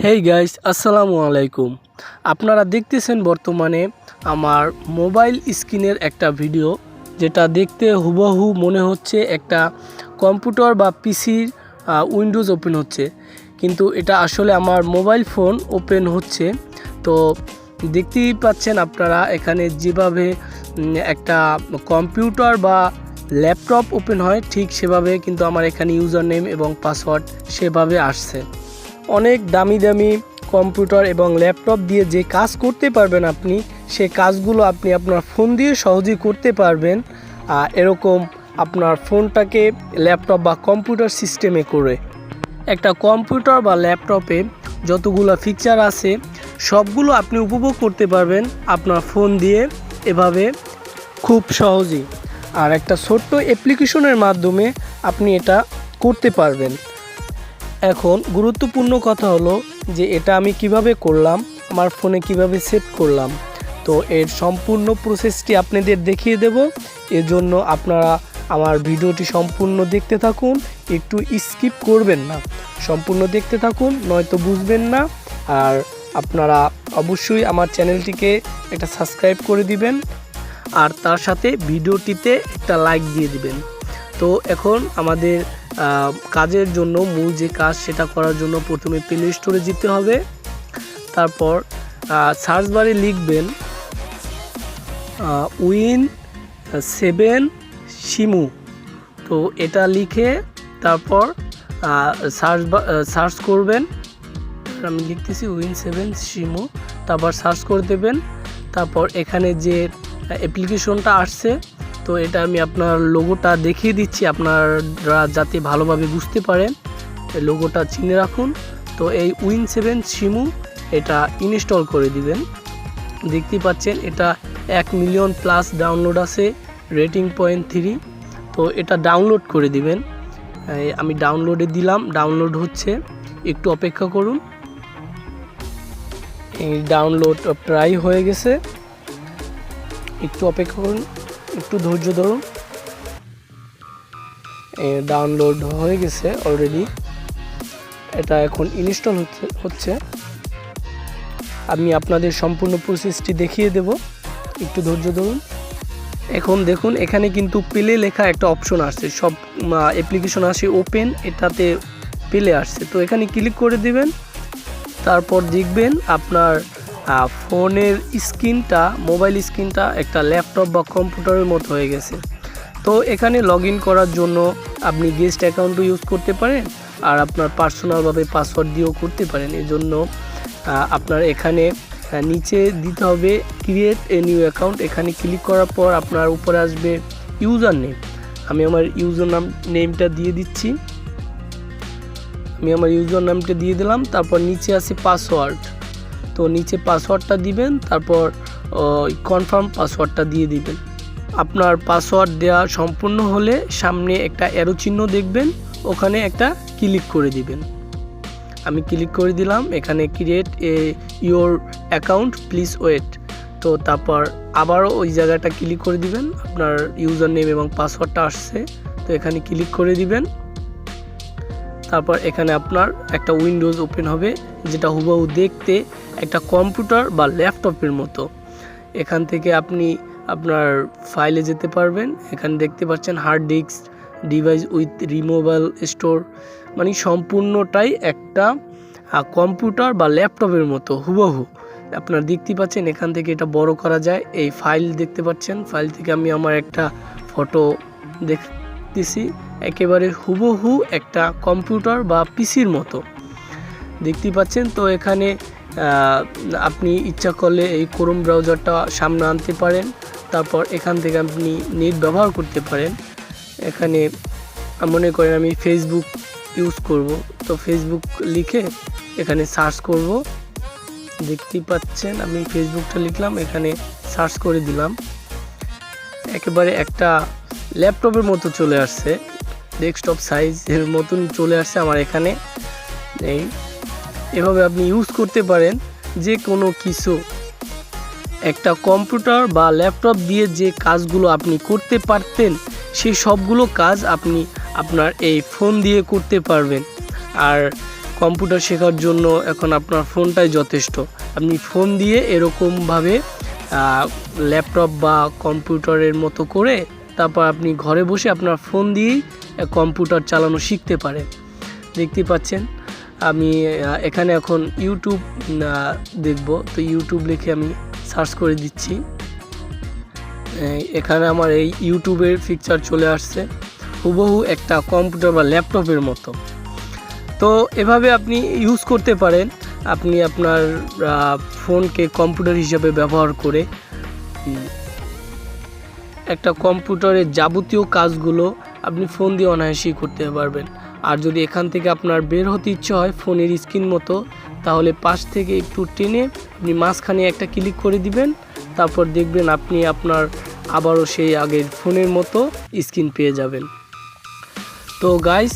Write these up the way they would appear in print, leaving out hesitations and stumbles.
Hey guys, আসসালামু আলাইকুম। আপনারা দেখতেছেন বর্তমানে আমার মোবাইল স্ক্রিনের একটা ভিডিও, যেটা দেখতে হুবহু মনে হচ্ছে একটা কম্পিউটার বা পিসির উইন্ডোজ ওপেন হচ্ছে, কিন্তু এটা আসলে আমার মোবাইল ফোন ওপেন হচ্ছে। তো দেখতেই পাচ্ছেন আপনারা এখানে যেভাবে একটা কম্পিউটার বা ল্যাপটপ ওপেন হয় ঠিক সেভাবে কিন্তু আমার এখানে ইউজার নেম এবং পাসওয়ার্ড সেভাবে আসছে। অনেক দামি দামি কম্পিউটার এবং ল্যাপটপ দিয়ে যে কাজ করতে পারবেন আপনি, সে কাজগুলো আপনি আপনার ফোন দিয়ে সহজেই করতে পারবেন এরকম আপনার ফোনটাকে ল্যাপটপ বা কম্পিউটার সিস্টেমে করে। একটা কম্পিউটার বা ল্যাপটপে যতগুলো ফিচার আছে সবগুলো আপনি উপভোগ করতে পারবেন আপনার ফোন দিয়ে এভাবে খুব সহজেই। আর একটা ছোট্ট অ্যাপ্লিকেশনের মাধ্যমে আপনি এটা করতে পারবেন। এখন গুরুত্বপূর্ণ কথা হলো যে এটা আমি কিভাবে করলাম, আমার ফোনে কিভাবে সেট করলাম। তো এর সম্পূর্ণ প্রসেসটি আপনাদের দেখিয়ে দেব। এজন্য আপনারা আমার ভিডিওটি সম্পূর্ণ দেখতে থাকুন, একটু স্কিপ করবেন না, সম্পূর্ণ দেখতে থাকুন, নয়তো বুঝবেন না। আর আপনারা অবশ্যই আমার চ্যানেলটিকে একটা সাবস্ক্রাইব করে দিবেন, আর তার সাথে ভিডিওটিতে একটা লাইক দিয়ে দিবেন। তো এখন আমাদের কাজের জন্য মূল যে কাজ সেটা করার জন্য প্রথমে প্লে স্টোরে যেতে হবে। তারপর সার্চ বারে লিখবেন Win7 শিমু। তো এটা লিখে তারপর সার্চ করবেন। আমি লিখতেছি Win7 শিমু, তারপর সার্চ করে দেবেন। তারপর এখানে যে অ্যাপ্লিকেশনটা আসছে, তো এটা আমি আপনার লোগোটা দেখিয়ে দিচ্ছি আপনারা যাতে ভালোভাবে বুঝতে পারেন, লোগোটা চিনে রাখুন। তো এই Win7 শিমু এটা ইনস্টল করে দিবেন। দেখতেই পাচ্ছেন এটা 1 মিলিয়ন প্লাস ডাউনলোড আছে, রেটিং 0.3। তো এটা ডাউনলোড করে দিবেন। আমি ডাউনলোডে দিলাম, ডাউনলোড হচ্ছে, একটু অপেক্ষা করুন। এই ডাউনলোড প্রায় হয়ে গেছে, একটু অপেক্ষা করুন, একটু ধৈর্য ধরুন। ডাউনলোড হয়ে গেছে অলরেডি, এটা এখন ইনস্টল হচ্ছে। আমি আপনাদের সম্পূর্ণ প্রসেসটি দেখিয়ে দেব, একটু ধৈর্য ধরুন। এখন দেখুন এখানে কিন্তু প্লে লেখা একটা অপশন আসছে, সব অ্যাপ্লিকেশন আসে ওপেন, এটাতে প্লে আসছে। তো এখানে ক্লিক করে দিবেন। তারপর দেখবেন আপনার ফোনের স্ক্রিনটা, মোবাইল স্ক্রিনটা একটা ল্যাপটপ বা কম্পিউটারের মতো হয়ে গেছে। তো এখানে লগ ইন করার জন্য আপনি গেস্ট অ্যাকাউন্টও ইউজ করতে পারেন, আর আপনার পার্সোনালভাবে পাসওয়ার্ড দিয়েও করতে পারেন। এই জন্য আপনার এখানে নিচে দিতে হবে ক্রিয়েট এ নিউ অ্যাকাউন্ট। এখানে ক্লিক করার পর আপনার উপরে আসবে ইউজার নেম। আমি আমার ইউজার নেমটা দিয়ে দিচ্ছি, আমি আমার ইউজার নামটা দিয়ে দিলাম। তারপর নিচে আছে পাসওয়ার্ড, তো নিচে পাসওয়ার্ডটা দিবেন, তারপর কনফার্ম পাসওয়ার্ডটা দিয়ে দিবেন। আপনার পাসওয়ার্ড দেওয়া সম্পূর্ণ হলে সামনে একটা অ্যারো চিহ্ন দেখবেন, ওখানে একটা ক্লিক করে দিবেন। আমি ক্লিক করে দিলাম। এখানে create a your account please wait. তো তারপর আবারও ওই জায়গাটা ক্লিক করে দিবেন, আপনার ইউজার নেম এবং পাসওয়ার্ডটা আসছে, তো এখানে ক্লিক করে দিবেন। তারপর এখানে আপনার একটা উইন্ডোজ ওপেন হবে, যেটা হুবহু দেখতে একটা কম্পিউটার বা ল্যাপটপের মতো। এখান থেকে আপনি আপনার ফাইলে যেতে পারবেন। এখানে দেখতে পাচ্ছেন hard disk, device with removable store, মানে সম্পূর্ণটাই একটা কম্পিউটার বা ল্যাপটপের মতো হুবহু আপনার দেখতে পাচ্ছেন। এখান থেকে এটা বড় করা যায়। এই ফাইল দেখতে পাচ্ছেন, ফাইল থেকে আমি আমার একটা ফটো দেখতেছি, একেবারে হুবহু একটা কম্পিউটার বা পিসির মতো দেখতেই পাচ্ছেন। তো এখানে আপনি ইচ্ছা করলে এই ক্রোম ব্রাউজারটা সামনে আনতে পারেন। তারপর এখান থেকে আপনি নেট ব্যবহার করতে পারেন। এখানে মনে করেন আমি ফেসবুক ইউজ করব, তো ফেসবুক লিখে এখানে সার্চ করব। দেখতেই পাচ্ছেন আমি ফেসবুকটা লিখলাম, এখানে সার্চ করে দিলাম। একেবারে একটা ল্যাপটপের মতো চলে আসছে, ডেস্কটপ সাইজের মতন চলে আসছে আমার এখানে। এই এভাবে আপনি ইউজ করতে পারেন যে কোনো কিছু। একটা কম্পিউটার বা ল্যাপটপ দিয়ে যে কাজগুলো আপনি করতে পারতেন, সেই সবগুলো কাজ আপনি আপনার এই ফোন দিয়ে করতে পারবেন। আর কম্পিউটার শেখার জন্য এখন আপনার ফোনটাই যথেষ্ট। আপনি ফোন দিয়ে এরকমভাবে ল্যাপটপ বা কম্পিউটারের মতো করে তারপর আপনি ঘরে বসে আপনার ফোন দিয়েই কম্পিউটার চালানো শিখতে পারেন। দেখতে পাচ্ছেন আমি এখানে এখন ইউটিউব দেখব, তো ইউটিউব লিখে আমি সার্চ করে দিচ্ছি। এখানে আমার এই ইউটিউবের পিকচার চলে আসছে, হুবহু একটা কম্পিউটার বা ল্যাপটপের মতো। তো এভাবে আপনি ইউজ করতে পারেন, আপনি আপনার ফোনকে কম্পিউটার হিসাবে ব্যবহার করে একটা কম্পিউটারের যাবতীয় কাজগুলো আপনি ফোন দিয়ে অনায়াসেই করতে পারবেন। আর যদি এখান থেকে আপনার বের হতে ইচ্ছে হয় ফোনের স্ক্রিন মতো, তাহলে পাশ থেকে একটু টেনে আপনি মাঝখানে একটা ক্লিক করে দিবেন, তারপর দেখবেন আপনি আপনার আবারও সেই আগের ফোনের মতো স্ক্রিন পেয়ে যাবেন। তো গাইস,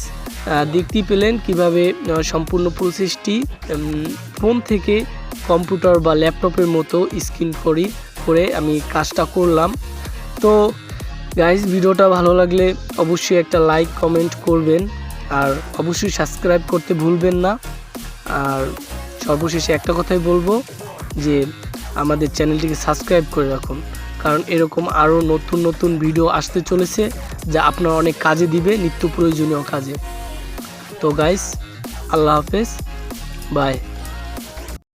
দেখতেই পেলেন কিভাবে সম্পূর্ণ প্রসেসটি ফোন থেকে কম্পিউটার বা ল্যাপটপের মতো স্ক্রিন করে আমি কাজটা করলাম। তো গাইস, ভিডিওটা ভালো লাগলে অবশ্যই একটা লাইক কমেন্ট করবেন, আর অবশ্যই সাবস্ক্রাইব করতে ভুলবেন না। আর সর্বশেষে একটা কথাই বলবো যে আমাদের চ্যানেলটিকে সাবস্ক্রাইব করে রাখুন, কারণ এরকম আরও নতুন নতুন ভিডিও আসতে চলেছে যা আপনার অনেক কাজে দিবে, নিত্য প্রয়োজনীয় কাজে। তো গাইস, আল্লাহ হাফেজ, বাই।